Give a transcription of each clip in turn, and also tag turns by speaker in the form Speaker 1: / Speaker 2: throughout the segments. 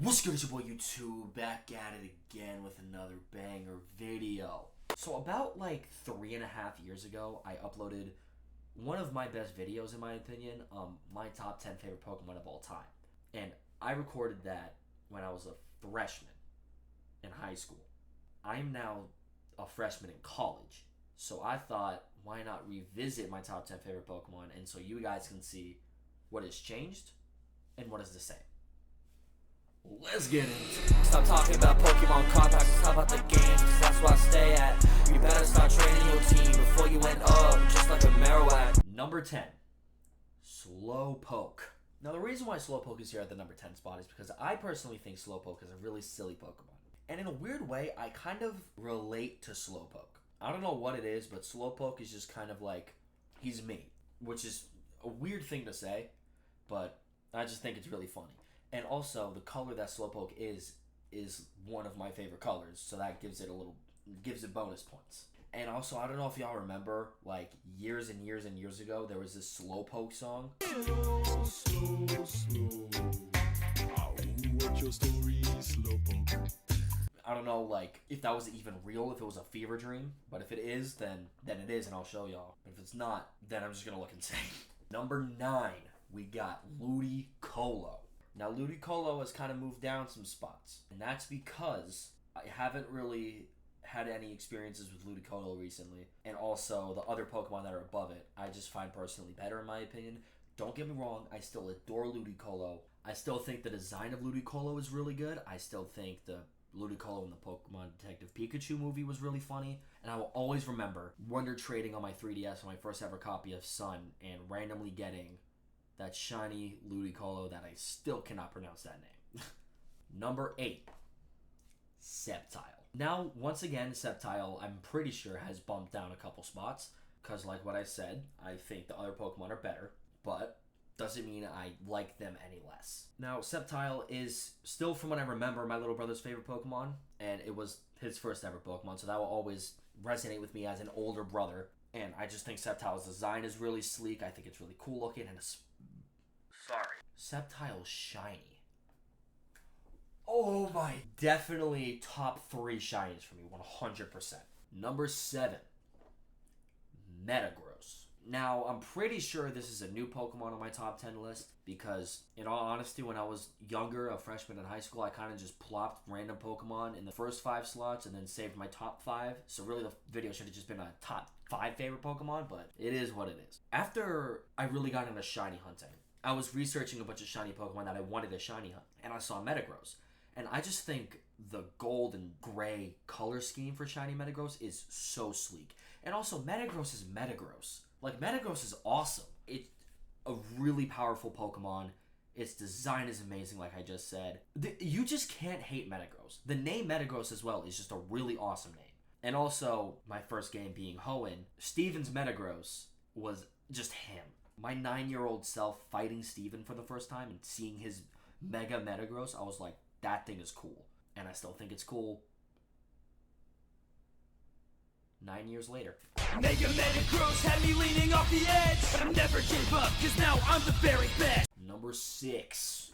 Speaker 1: What's good, it's your boy YouTube, back at it again with another banger video. So about like 3.5 years ago, I uploaded one of my best videos in my opinion, my top 10 favorite Pokemon of all time. And I recorded that when I was a freshman in high school. I'm now a freshman in college. So I thought, why not revisit my top 10 favorite Pokemon, and so you guys can see what has changed and what is the same. Let's get into it.
Speaker 2: Stop talking about Pokemon cards, stop about the game, cause that's where I stay at. You better start training your team before you end up just like a Marowak.
Speaker 1: Number 10, Slowpoke. Now the reason why Slowpoke is here at the number 10 spot is because I personally think Slowpoke is a really silly Pokemon. And in a weird way, I kind of relate to Slowpoke. I don't know what it is, but Slowpoke is just kind of like, he's me. Which is a weird thing to say, but I just think it's really funny. And also, the color that Slowpoke is one of my favorite colors, so that gives it bonus points. And also, I don't know if y'all remember, like, years and years and years ago, there was this Slowpoke song.
Speaker 3: Slow, slow, slow. What's your story, Slowpoke?
Speaker 1: I don't know, like, if that was even real, if it was a fever dream. But if it is, then it is, and I'll show y'all. But if it's not, then I'm just gonna look insane. Number 9, we got Ludicolo. Now, Ludicolo has kind of moved down some spots, and that's because I haven't really had any experiences with Ludicolo recently, and also the other Pokemon that are above it, I just find personally better in my opinion. Don't get me wrong, I still adore Ludicolo. I still think the design of Ludicolo is really good. I still think the Ludicolo in the Pokemon Detective Pikachu movie was really funny, and I will always remember Wonder Trading on my 3DS on my first ever copy of Sun and randomly getting that shiny Ludicolo that I still cannot pronounce that name. Number 8, Sceptile. Now, once again, Sceptile, I'm pretty sure, has bumped down a couple spots, because like what I said, I think the other Pokemon are better, but doesn't mean I like them any less. Now, Sceptile is still, from what I remember, my little brother's favorite Pokemon, and it was his first ever Pokemon, so that will always resonate with me as an older brother. And I just think Sceptile's design is really sleek. I think it's really cool looking, and Sceptile's shiny. Oh my, definitely top 3 shinies for me, 100%. Number 7, Metagross. Now, I'm pretty sure this is a new Pokemon on my top 10 list because, in all honesty, when I was younger, a freshman in high school, I kind of just plopped random Pokemon in the first 5 slots and then saved my top 5. So really, the video should have just been a top 5 favorite Pokemon, but it is what it is. After I really got into shiny hunting, I was researching a bunch of shiny Pokemon that I wanted to shiny hunt, and I saw Metagross. And I just think the gold and gray color scheme for shiny Metagross is so sleek. And also, Metagross is Metagross. Like, Metagross is awesome. It's a really powerful Pokemon. Its design is amazing, like I just said. You just can't hate Metagross. The name Metagross as well is just a really awesome name. And also, my first game being Hoenn, Steven's Metagross was just him. My 9-year-old self fighting Steven for the first time and seeing his Mega Metagross, I was like, that thing is cool. And I still think it's cool 9 years later.
Speaker 2: Mega Metagross had me leaning off the edge, but I never gave up, cause now I'm the very best.
Speaker 1: Number 6,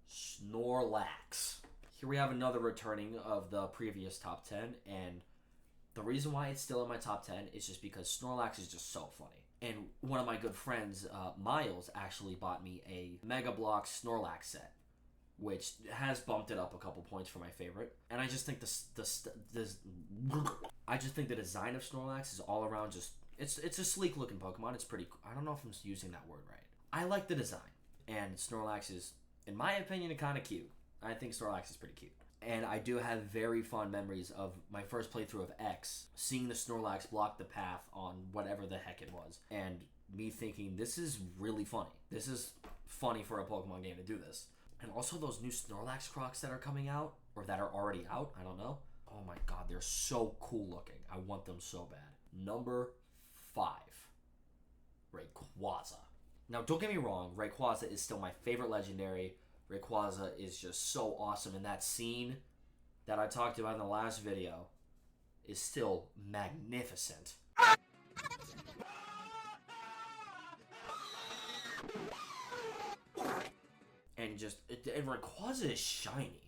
Speaker 1: Snorlax. Here we have another returning of the previous top 10, and the reason why it's still in my top 10 is just because Snorlax is just so funny. And one of my good friends, Miles, actually bought me a Mega Bloks Snorlax set, which has bumped it up a couple points for my favorite. And I just think I just think the design of Snorlax is all around just, it's a sleek looking Pokemon. It's pretty, I don't know if I'm using that word right. I like the design, and Snorlax is, in my opinion, kind of cute. I think Snorlax is pretty cute. And I do have very fond memories of my first playthrough of X, seeing the Snorlax block the path on whatever the heck it was, and me thinking, this is really funny. This is funny for a Pokemon game to do this. And also those new Snorlax Crocs that are coming out, or that are already out, I don't know. Oh my god, they're so cool looking. I want them so bad. Number 5, Rayquaza. Now, don't get me wrong, Rayquaza is still my favorite legendary. Rayquaza is just so awesome, and that scene that I talked about in the last video is still magnificent. And and Rayquaza is shiny.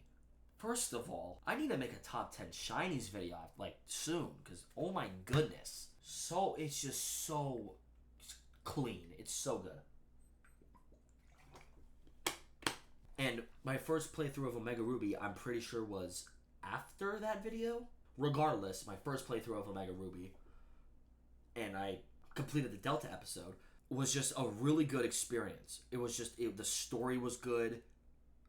Speaker 1: First of all, I need to make a top 10 shinies video like soon, because oh my goodness, it's just so clean. It's so good. And my first playthrough of Omega Ruby, I'm pretty sure was after that video. Regardless, my first playthrough of Omega Ruby, and I completed the Delta episode, was just a really good experience. It was just, the story was good.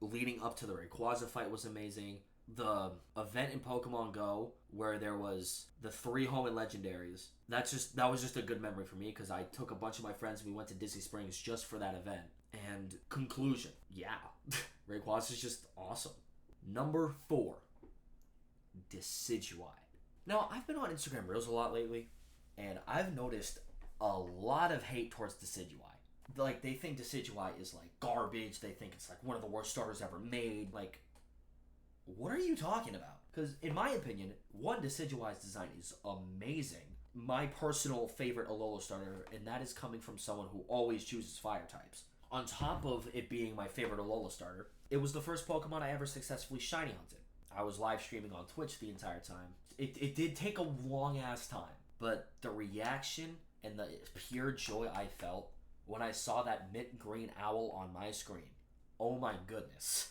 Speaker 1: Leading up to the Rayquaza fight was amazing. The event in Pokemon Go where there was the 3 home and legendaries, that was just a good memory for me, because I took a bunch of my friends and we went to Disney Springs just for that event. And conclusion, yeah, Rayquaza is just awesome. Number 4, Decidueye. Now, I've been on Instagram Reels a lot lately, and I've noticed a lot of hate towards Decidueye. Like, they think Decidueye is like garbage. They think it's like one of the worst starters ever made. Like, what are you talking about? Because in my opinion, Decidueye's design is amazing. My personal favorite Alola starter, and that is coming from someone who always chooses fire types. On top of it being my favorite Alola starter, it was the first Pokemon I ever successfully shiny hunted. I was live streaming on Twitch the entire time. It did take a long ass time, but the reaction and the pure joy I felt when I saw that mint green owl on my screen, oh my goodness.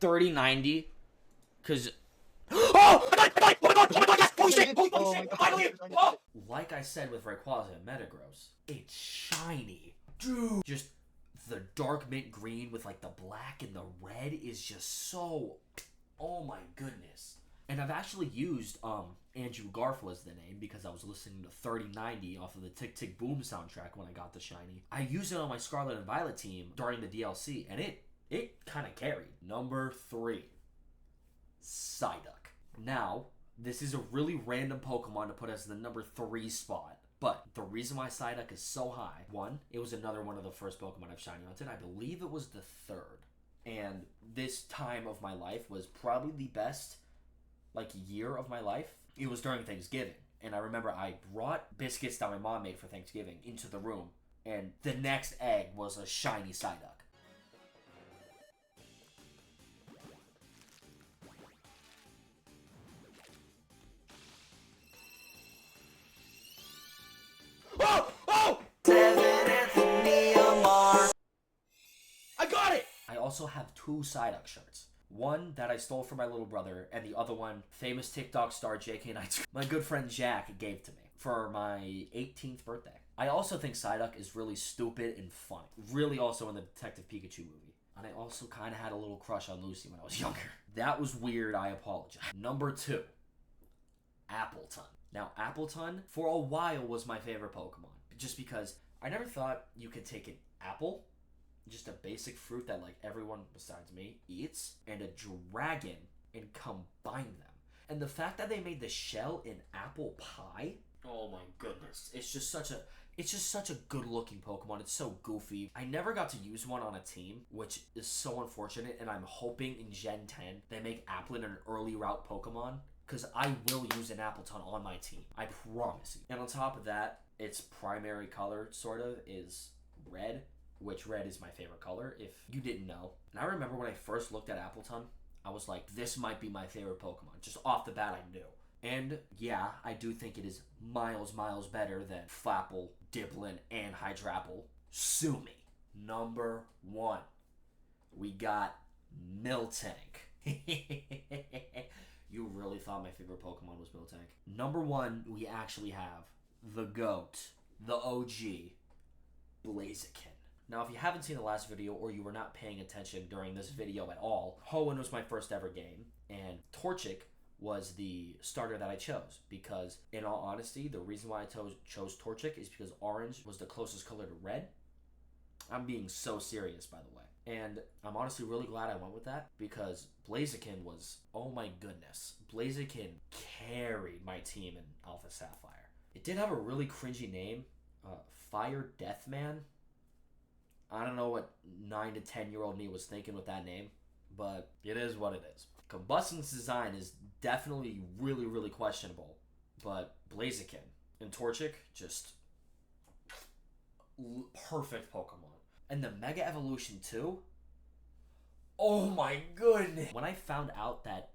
Speaker 1: 3090, because oh my god, oh my god, oh my god, yes, holy shit, finally, oh! Like I said with Rayquaza and Metagross, it's shiny, dude. Just the dark mint green with like the black and the red is just so, oh my goodness. And I've actually used Andrew Garfield as the name because I was listening to 3090 off of the Tick Tick Boom soundtrack when I got the shiny. I used it on my Scarlet and Violet team during the DLC, and it kind of carried. Number 3, Psyduck. Now, this is a really random Pokemon to put as the number 3 spot, but the reason why Psyduck is so high, 1, it was another one of the first Pokemon I've shiny hunted. I believe it was the 3rd. And this time of my life was probably the best year of my life. It was during Thanksgiving, and I remember I brought biscuits that my mom made for Thanksgiving into the room, and the next egg was a shiny Psyduck. Oh! I got it! I also have 2 Psyduck shirts. One that I stole from my little brother, and the other one, famous TikTok star JK Knights, my good friend Jack gave to me for my 18th birthday. I also think Psyduck is really stupid and funny. Really also in the Detective Pikachu movie. And I also kind of had a little crush on Lucy when I was younger. That was weird, I apologize. Number 2, Appleton. Now, Appleton, for a while, was my favorite Pokemon. Just because I never thought you could take an apple, just a basic fruit that everyone besides me eats, and a dragon, and combine them. And the fact that they made the shell in apple pie, oh my goodness, it's just such a good looking Pokemon. It's so goofy. I never got to use one on a team, which is so unfortunate, and I'm hoping in Gen 10 they make Applin an early route Pokemon, because I will use an Appleton on my team. I promise you. And on top of that, its primary color, sort of, is red, which red is my favorite color, if you didn't know. And I remember when I first looked at Appleton, I was like, this might be my favorite Pokemon. Just off the bat, I knew. And yeah, I do think it is miles better than Flapple, Dipplin, and Hydrapple. Sue me. Number 1, we got Miltank. You really thought my favorite Pokemon was Miltank? Number 1, we actually have the GOAT, the OG, Blaziken. Now, if you haven't seen the last video, or you were not paying attention during this video at all, Hoenn was my first ever game, and Torchic was the starter that I chose, because, in all honesty, the reason why I chose Torchic is because orange was the closest color to red. I'm being so serious, by the way. And I'm honestly really glad I went with that, because Blaziken was, oh my goodness, Blaziken carried my team in Alpha Sapphire. It did have a really cringy name, Fire Deathman. I don't know what 9 to 10-year-old me was thinking with that name, but it is what it is. Combustion's design is definitely really questionable, but Blaziken and Torchic, just perfect Pokemon. And the Mega Evolution too, Oh my goodness. When I found out that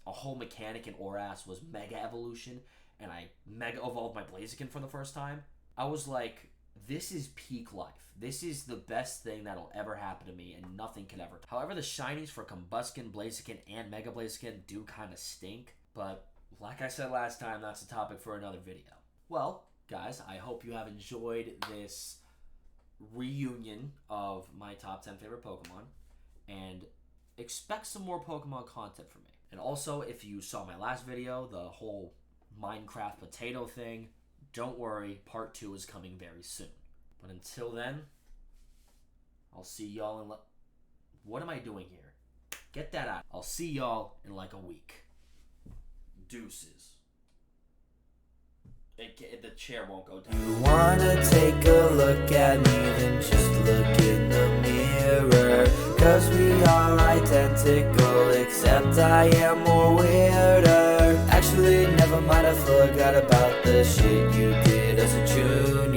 Speaker 1: a whole mechanic in Oras was Mega Evolution, and I Mega Evolved my Blaziken for the first time, I was like, this is peak life. This is the best thing that'll ever happen to me, and nothing can ever. However, the shinies for Combuskin, Blaziken, and Mega Blaziken do kind of stink, but like I said last time, that's a topic for another video. Well, guys, I hope you have enjoyed this reunion of my top 10 favorite Pokemon, and expect some more Pokemon content from me. And also, if you saw my last video, the whole Minecraft potato thing, don't worry, part 2 is coming very soon. But until then, I'll see y'all in what am I doing here? Get that out. I'll see y'all in like a week. Deuces. The chair won't go down.
Speaker 2: You wanna take a look at me, then just look in the mirror. Cause we are identical, except I am more weirder. Actually, never mind, I forgot about the shit you did as a junior.